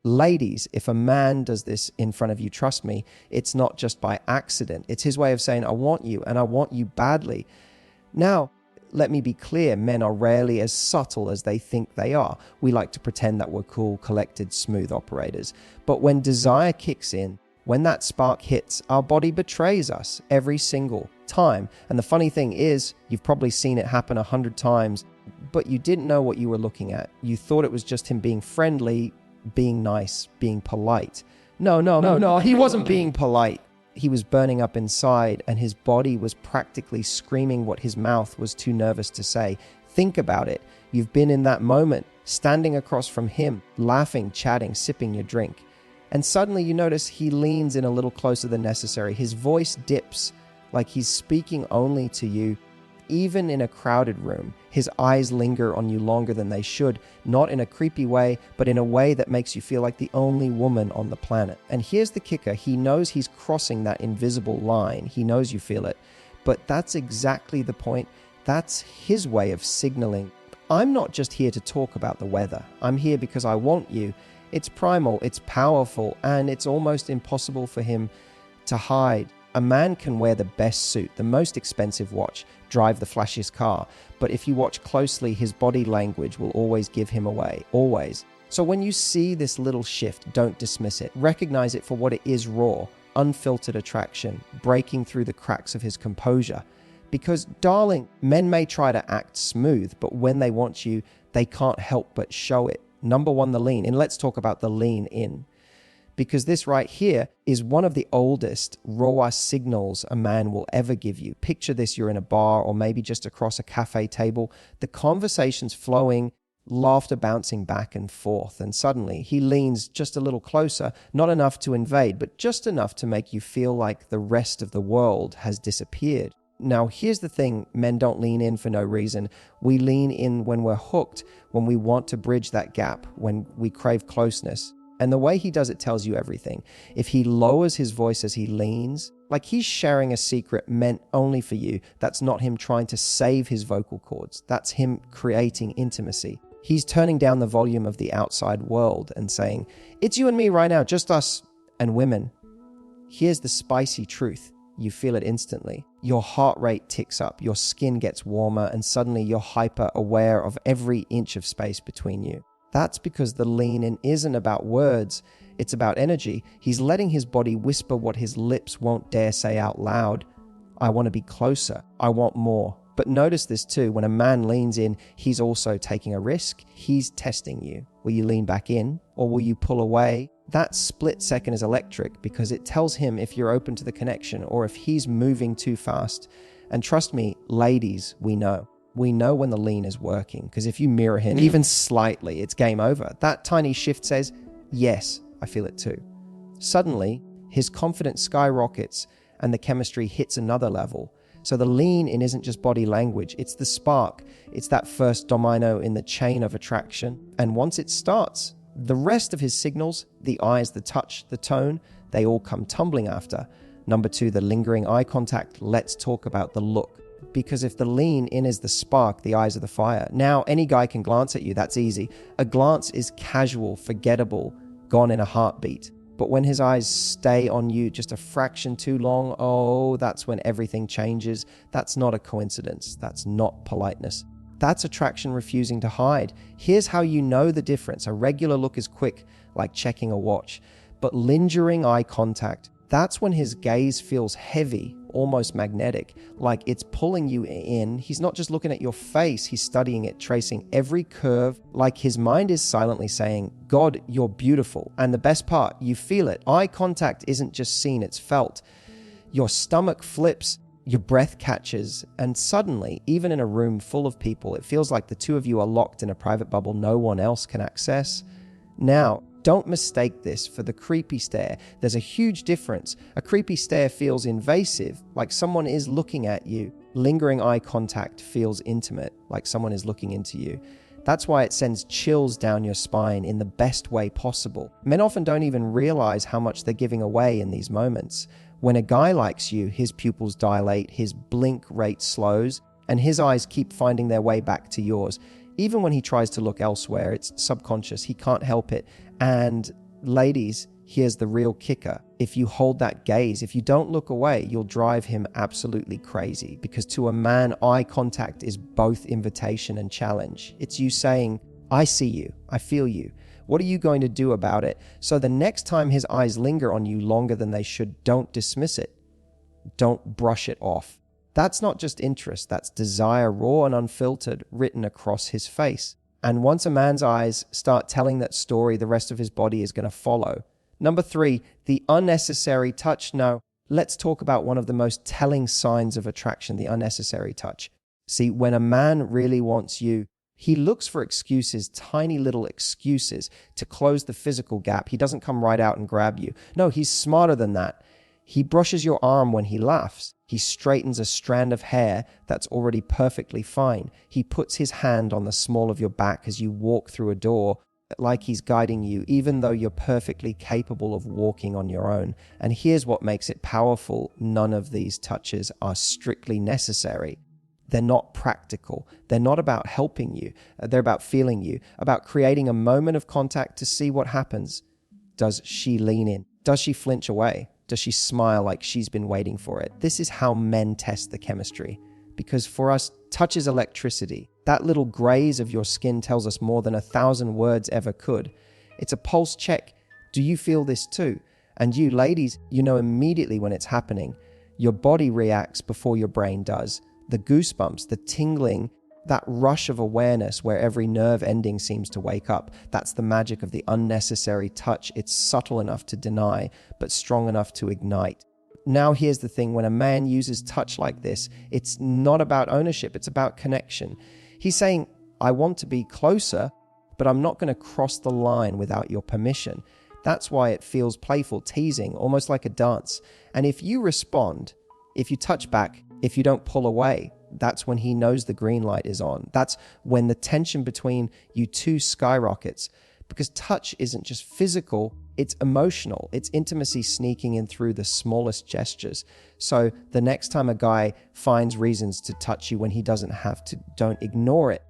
Ladies, if a man does this in front of you, trust me, it's not just by accident. It's his way of saying, I want you and I want you badly. Now, let me be clear, men are rarely as subtle as they think they are. We like to pretend that we're cool, collected, smooth operators. But when desire kicks in, when that spark hits, our body betrays us every single time. And the funny thing is, you've probably seen it happen 100 times, but you didn't know what you were looking at. You thought it was just him being friendly, being nice, being polite. No, he wasn't being polite. He was burning up inside, and his body was practically screaming what his mouth was too nervous to say. Think about it. You've been in that moment, standing across from him, laughing, chatting, sipping your drink. And suddenly you notice he leans in a little closer than necessary. His voice dips like he's speaking only to you. Even in a crowded room, his eyes linger on you longer than they should, not in a creepy way, but in a way that makes you feel like the only woman on the planet. And here's the kicker. He knows he's crossing that invisible line. He knows you feel it. But that's exactly the point. That's his way of signaling. I'm not just here to talk about the weather. I'm here because I want you. It's primal, it's powerful, and it's almost impossible for him to hide. A man can wear the best suit, the most expensive watch, drive the flashiest car, but if you watch closely, his body language will always give him away, always. So when you see this little shift, don't dismiss it. Recognize it for what it is: raw, unfiltered attraction, breaking through the cracks of his composure. Because, darling, men may try to act smooth, but when they want you, they can't help but show it. Number one, the lean. And let's talk about the lean in. Because this right here is one of the oldest, rawest signals a man will ever give you. Picture this, you're in a bar or maybe just across a cafe table. The conversation's flowing, laughter bouncing back and forth. And suddenly he leans just a little closer, not enough to invade, but just enough to make you feel like the rest of the world has disappeared. Now, here's the thing, men don't lean in for no reason. We lean in when we're hooked, when we want to bridge that gap, when we crave closeness. And the way he does it tells you everything. If he lowers his voice as he leans, like he's sharing a secret meant only for you, that's not him trying to save his vocal cords. That's him creating intimacy. He's turning down the volume of the outside world and saying, it's you and me right now, just us. And women, here's the spicy truth. You feel it instantly. Your heart rate ticks up, your skin gets warmer, and suddenly you're hyper aware of every inch of space between you. That's because the lean in isn't about words, it's about energy. He's letting his body whisper what his lips won't dare say out loud. I want to be closer. I want more. But notice this too, when a man leans in, he's also taking a risk. He's testing you. Will you lean back in or will you pull away? That split second is electric because it tells him if you're open to the connection or if he's moving too fast. And trust me, ladies, we know. We know when the lean is working, because if you mirror him even slightly, it's game over. That tiny shift says, yes, I feel it too. Suddenly, his confidence skyrockets and the chemistry hits another level. So the lean in isn't just body language, it's the spark. It's that first domino in the chain of attraction. And once it starts, the rest of his signals, the eyes, the touch, the tone, they all come tumbling after. Number two, the lingering eye contact. Let's talk about the look. Because if the lean in is the spark, the eyes are the fire. Now, any guy can glance at you, that's easy. A glance is casual, forgettable, gone in a heartbeat. But when his eyes stay on you just a fraction too long, oh, that's when everything changes. That's not a coincidence. That's not politeness. That's attraction refusing to hide. Here's how you know the difference. A regular look is quick, like checking a watch. But lingering eye contact, that's when his gaze feels heavy, almost magnetic, like it's pulling you in. He's not just looking at your face, he's studying it, tracing every curve, like his mind is silently saying, God, you're beautiful. And the best part, you feel it. Eye contact isn't just seen, it's felt. Your stomach flips, your breath catches, and suddenly, even in a room full of people, it feels like the two of you are locked in a private bubble no one else can access. Now, don't mistake this for the creepy stare. There's a huge difference. A creepy stare feels invasive, like someone is looking at you. Lingering eye contact feels intimate, like someone is looking into you. That's why it sends chills down your spine in the best way possible. Men often don't even realize how much they're giving away in these moments. When a guy likes you, his pupils dilate, his blink rate slows, and his eyes keep finding their way back to yours. Even when he tries to look elsewhere, it's subconscious, he can't help it. And Ladies, here's the real kicker. If you hold that gaze, if you don't look away, you'll drive him absolutely crazy, because to a man, eye contact is both invitation and challenge. It's you saying, I see you, I feel you. What are you going to do about it? So the next time his eyes linger on you longer than they should, don't dismiss it. Don't brush it off. That's not just interest, that's desire, raw and unfiltered, written across his face. And once a man's eyes start telling that story, the rest of his body is going to follow. Number 3, the unnecessary touch. No, let's talk about one of the most telling signs of attraction, the unnecessary touch. See, when a man really wants you, he looks for excuses, tiny little excuses, to close the physical gap. He doesn't come right out and grab you. No, he's smarter than that. He brushes your arm when he laughs. He straightens a strand of hair that's already perfectly fine. He puts his hand on the small of your back as you walk through a door, like he's guiding you, even though you're perfectly capable of walking on your own. And here's what makes it powerful. None of these touches are strictly necessary. They're not practical. They're not about helping you. They're about feeling you, about creating a moment of contact to see what happens. Does she lean in? Does she flinch away? Does she smile like she's been waiting for it? This is how men test the chemistry. Because for us, touch is electricity. That little graze of your skin tells us more than 1,000 words ever could. It's a pulse check. Do you feel this too? And you, ladies, you know immediately when it's happening. Your body reacts before your brain does. The goosebumps, the tingling, that rush of awareness where every nerve ending seems to wake up. That's the magic of the unnecessary touch. It's subtle enough to deny, but strong enough to ignite. Now here's the thing, when a man uses touch like this, it's not about ownership, it's about connection. He's saying, I want to be closer, but I'm not going to cross the line without your permission. That's why it feels playful, teasing, almost like a dance. And if you respond, if you touch back, if you don't pull away, that's when he knows the green light is on. That's when the tension between you two skyrockets. Because touch isn't just physical, it's emotional. It's intimacy sneaking in through the smallest gestures. So the next time a guy finds reasons to touch you when he doesn't have to, don't ignore it.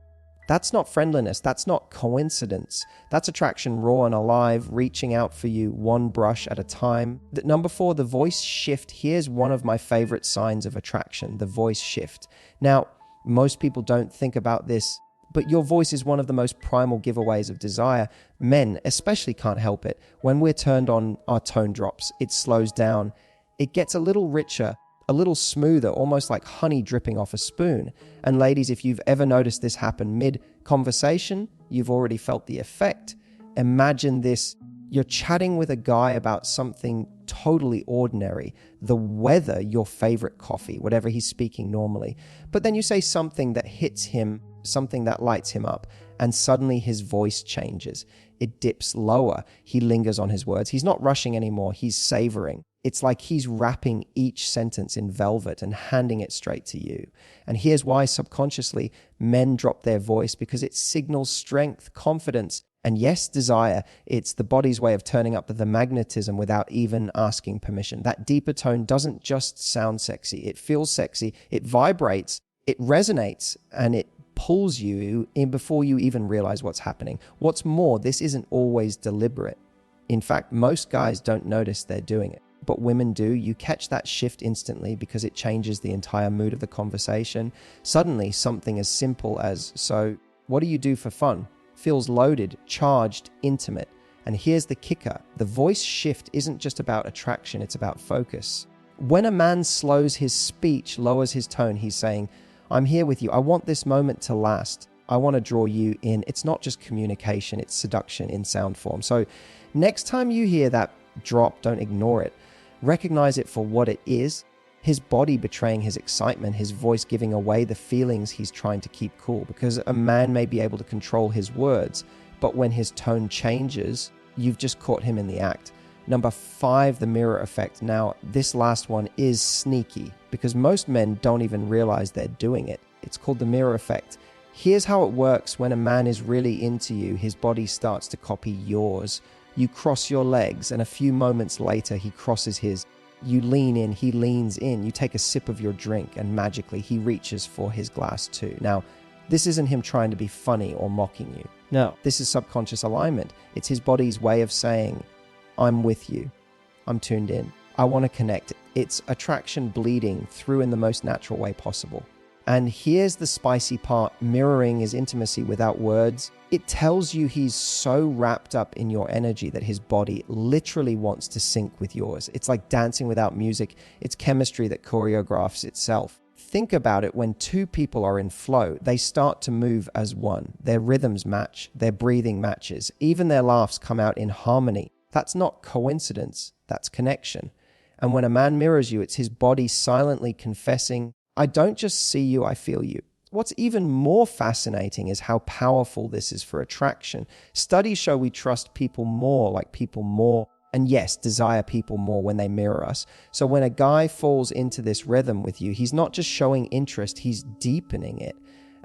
That's not friendliness. That's not coincidence. That's attraction, raw and alive, reaching out for you one brush at a time. Number 4, the voice shift. Here's one of my favorite signs of attraction, the voice shift. Now, most people don't think about this, but your voice is one of the most primal giveaways of desire. Men especially can't help it. When we're turned on, our tone drops. It slows down. It gets a little richer, a little smoother, almost like honey dripping off a spoon. And ladies, if you've ever noticed this happen mid-conversation, you've already felt the effect. Imagine this. You're chatting with a guy about something totally ordinary, the weather, your favorite coffee, whatever he's speaking normally. But then you say something that hits him, something that lights him up, and suddenly his voice changes. It dips lower. He lingers on his words. He's not rushing anymore. He's savoring. It's like he's wrapping each sentence in velvet and handing it straight to you. And here's why subconsciously men drop their voice, because it signals strength, confidence, and yes, desire. It's the body's way of turning up the magnetism without even asking permission. That deeper tone doesn't just sound sexy. It feels sexy. It vibrates. It resonates, and it pulls you in before you even realize what's happening. What's more, this isn't always deliberate. In fact, most guys don't notice they're doing it. But women do. You catch that shift instantly because it changes the entire mood of the conversation. Suddenly, something as simple as, so what do you do for fun? Feels loaded, charged, intimate. And here's the kicker. The voice shift isn't just about attraction, it's about focus. When a man slows his speech, lowers his tone, he's saying, I'm here with you. I want this moment to last. I want to draw you in. It's not just communication, it's seduction in sound form. So next time you hear that drop, don't ignore it. Recognize it for what it is. His body betraying his excitement, his voice giving away the feelings he's trying to keep cool. Because a man may be able to control his words, but when his tone changes, you've just caught him in the act. Number 5, the mirror effect. Now, this last one is sneaky because most men don't even realize they're doing it. It's called the mirror effect. Here's how it works when a man is really into you. His body starts to copy yours. You cross your legs, and a few moments later, he crosses his. You lean in, he leans in. You take a sip of your drink, and magically, he reaches for his glass too. Now, this isn't him trying to be funny or mocking you. No, this is subconscious alignment. It's his body's way of saying, I'm with you. I'm tuned in. I want to connect. It's attraction bleeding through in the most natural way possible. And here's the spicy part. Mirroring is intimacy without words. It tells you he's so wrapped up in your energy that his body literally wants to sync with yours. It's like dancing without music. It's chemistry that choreographs itself. Think about it. When two people are in flow, they start to move as one. Their rhythms match, their breathing matches, even their laughs come out in harmony. That's not coincidence, that's connection. And when a man mirrors you, it's his body silently confessing, I don't just see you, I feel you. What's even more fascinating is how powerful this is for attraction. Studies show we trust people more, like people more, and yes, desire people more when they mirror us. So when a guy falls into this rhythm with you, he's not just showing interest, he's deepening it.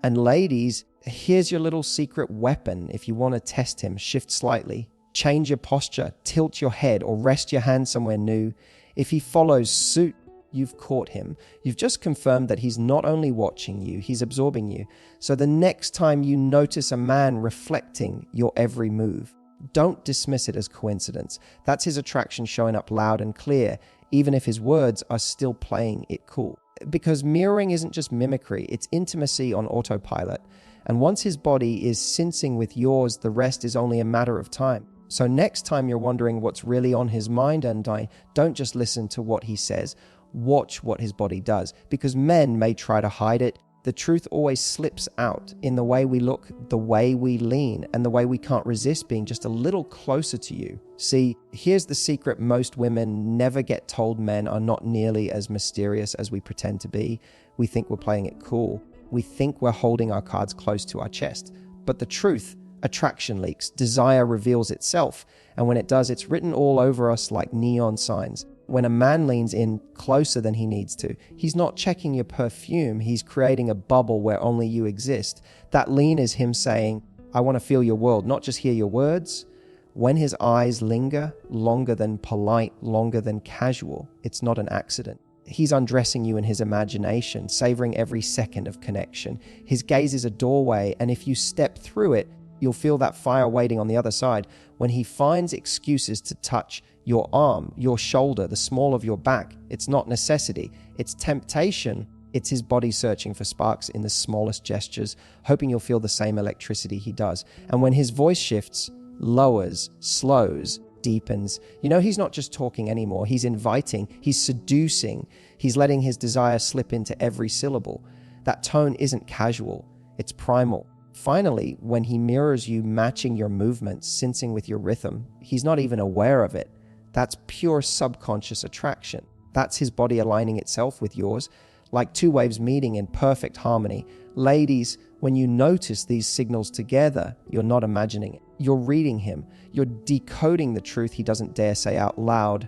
And ladies, here's your little secret weapon. If you want to test him, shift slightly, change your posture, tilt your head, or rest your hand somewhere new. If he follows suit, you've caught him. You've just confirmed that he's not only watching you, he's absorbing you. So the next time you notice a man reflecting your every move, don't dismiss it as coincidence. That's his attraction showing up loud and clear, even if his words are still playing it cool. Because mirroring isn't just mimicry, it's intimacy on autopilot. And once his body is syncing with yours, the rest is only a matter of time. So next time you're wondering what's really on his mind, and don't just listen to what he says. Watch what his body does, because men may try to hide it. The truth always slips out in the way we look, the way we lean, and the way we can't resist being just a little closer to you. See, here's the secret most women never get told men are not nearly as mysterious as we pretend to be. We think we're playing it cool. We think we're holding our cards close to our chest. But the truth, attraction leaks, desire reveals itself, and when it does, it's written all over us like neon signs. When a man leans in closer than he needs to, he's not checking your perfume, he's creating a bubble where only you exist. That lean is him saying, I want to feel your world, not just hear your words. When his eyes linger, longer than polite, longer than casual, it's not an accident. He's undressing you in his imagination, savoring every second of connection. His gaze is a doorway, and if you step through it, you'll feel that fire waiting on the other side. When he finds excuses to touch your arm, your shoulder, the small of your back, it's not necessity, it's temptation. It's his body searching for sparks in the smallest gestures, hoping you'll feel the same electricity he does. And when his voice shifts, lowers, slows, deepens, you know he's not just talking anymore, he's inviting, he's seducing, he's letting his desire slip into every syllable. That tone isn't casual, it's primal. Finally, when he mirrors you, matching your movements, sensing with your rhythm, he's not even aware of it. That's pure subconscious attraction. That's his body aligning itself with yours, like two waves meeting in perfect harmony. Ladies, when you notice these signals together, you're not imagining it. You're reading him. You're decoding the truth he doesn't dare say out loud.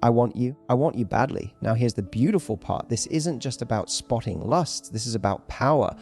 I want you badly. Now here's the beautiful part. This isn't just about spotting lust. This is about power.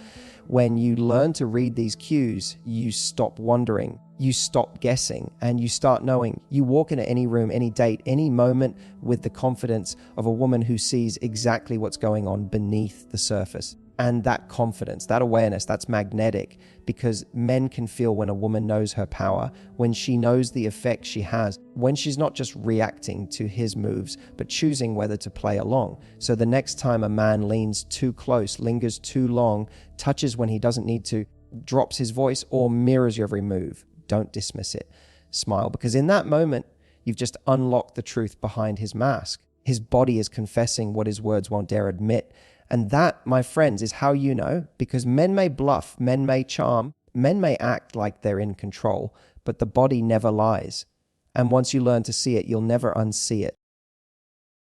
When you learn to read these cues, you stop wondering, you stop guessing, and you start knowing. You walk into any room, any date, any moment with the confidence of a woman who sees exactly what's going on beneath the surface. And that confidence, that awareness, that's magnetic, because men can feel when a woman knows her power, when she knows the effect she has, when she's not just reacting to his moves, but choosing whether to play along. So the next time a man leans too close, lingers too long, touches when he doesn't need to, drops his voice, or mirrors your every move, don't dismiss it. Smile, because in that moment, you've just unlocked the truth behind his mask. His body is confessing what his words won't dare admit. And that, my friends, is how you know, because men may bluff, men may charm, men may act like they're in control, but the body never lies. And once you learn to see it, you'll never unsee it.